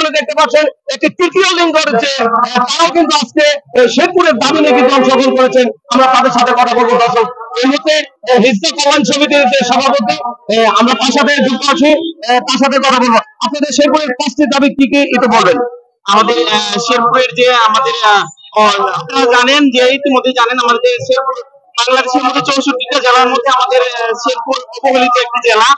এখানে দেখতে পাচ্ছেন একটি তৃতীয় লিঙ্গ রয়েছে, তারাও কিন্তু আজকে শেরপুরের দাবি নিয়ে কিন্তু অংশগ্রহণ করেছেন। আমরা তাদের সাথে কথা বলবো। দর্শক, এই মুহূর্তে হিজড়া কল্যাণ সমিতির যে সভাপতি, আমরা তার সাথে যুক্ত আছি, তার সাথে কথা বলবো। আপনাদের শেরপুরের 5টি দাবি কি কি এটা বলবেন? আমাদের শেরপুরের যে আমাদের আপনারা জানেন যে ইতিমধ্যে জানেন আমাদের শেরপুর বাংলাদেশের মধ্যে 64টা জেলার মধ্যে আমাদের শেরপুর অবহেলিত একটি জেলা।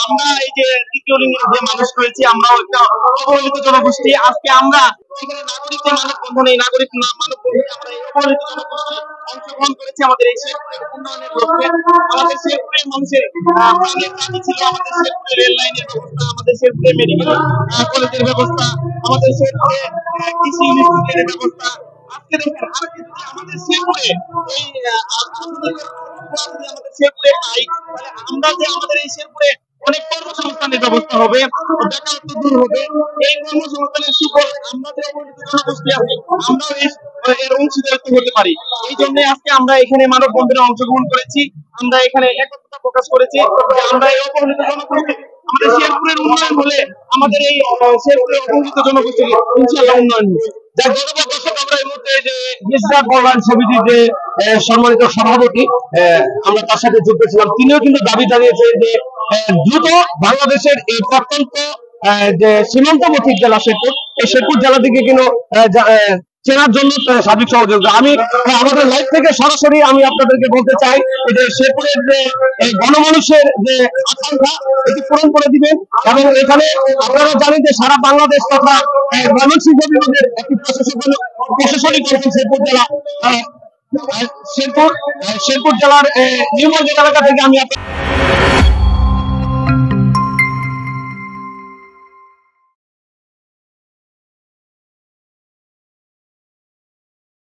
আমরা এই যে তৃতীয় লিঙ্গের যে মানুষ রয়েছে, আমরাও একটা অবহেলিত জনগোষ্ঠী। আজকে আমরা এখানে নাগরিক যে মানববন্ধন, এই নাগরিক মানববন্ধনে আমরা এই অবহেলিত জনগোষ্ঠী অংশগ্রহণ করেছি আমাদের এই শেরপুরের উন্নয়নের লক্ষ্যে। আমাদের শেরপুরের মানুষের প্রাণের দাবি ছিল আমাদের শেরপুরের রেল লাইনের ব্যবস্থা, আমাদের শেরপুরের মেডিকেল কলেজের ব্যবস্থা, আমাদের শেরপুরে কৃষি ইনস্টিটিউটের ব্যবস্থা। আজকে দেখেন আমাদের শেরপুরে এই আমাদের শেরপুরে পাই, আমরা যে আমাদের এই শেরপুরে অনেক কর্মসংস্থানের ব্যবস্থা হবে, বেকারত্ব দূর হবে। এই কর্মসংস্থানের সুফল আমরা যে জনগোষ্ঠী আছি, আমরাও এর অংশীদারিত্ব হতে পারি। এই জন্য আজকে আমরা এখানে মানববন্ধনে অংশগ্রহণ করেছি। আমরা এখানে একতা প্রকাশ করেছি যে আমরা এই অবহেলিত জনগোষ্ঠী, আমাদের শেরপুরের উন্নয়ন হলে আমাদের এই শেরপুরের অবহেলিত জনগোষ্ঠীর ইনশাআল্লাহ উন্নয়ন হবে। আমরা এই মুহূর্তে যে হিজড়া কল্যাণ সমিতির যে সম্মানিত সভাপতি, আমরা তার সাথে যুক্ত ছিলাম, তিনিও কিন্তু দাবি জানিয়েছে যে দ্রুত বাংলাদেশের এই প্রত্যন্ত যে সীমান্তবর্তী জেলা শেরপুর, এই শেরপুর জেলা থেকে কিন্তু চেনার জন্য সার্বিক সহযোগিতা। আমি আমাদের লাইভ থেকে সরাসরি আমি আপনাদেরকে বলতে চাই যে শেরপুরের যে গণমানুষের যে আকাঙ্ক্ষা, এটি পূরণ করে দিবেন। এবং এখানে আপনারা জানেন যে সারা বাংলাদেশ তথা ময়মনসিংহ বিভাগের একটি প্রশাসনিক শেরপুর জেলা, শেরপুর জেলার নিউমার্কেট এলাকা থেকে আমি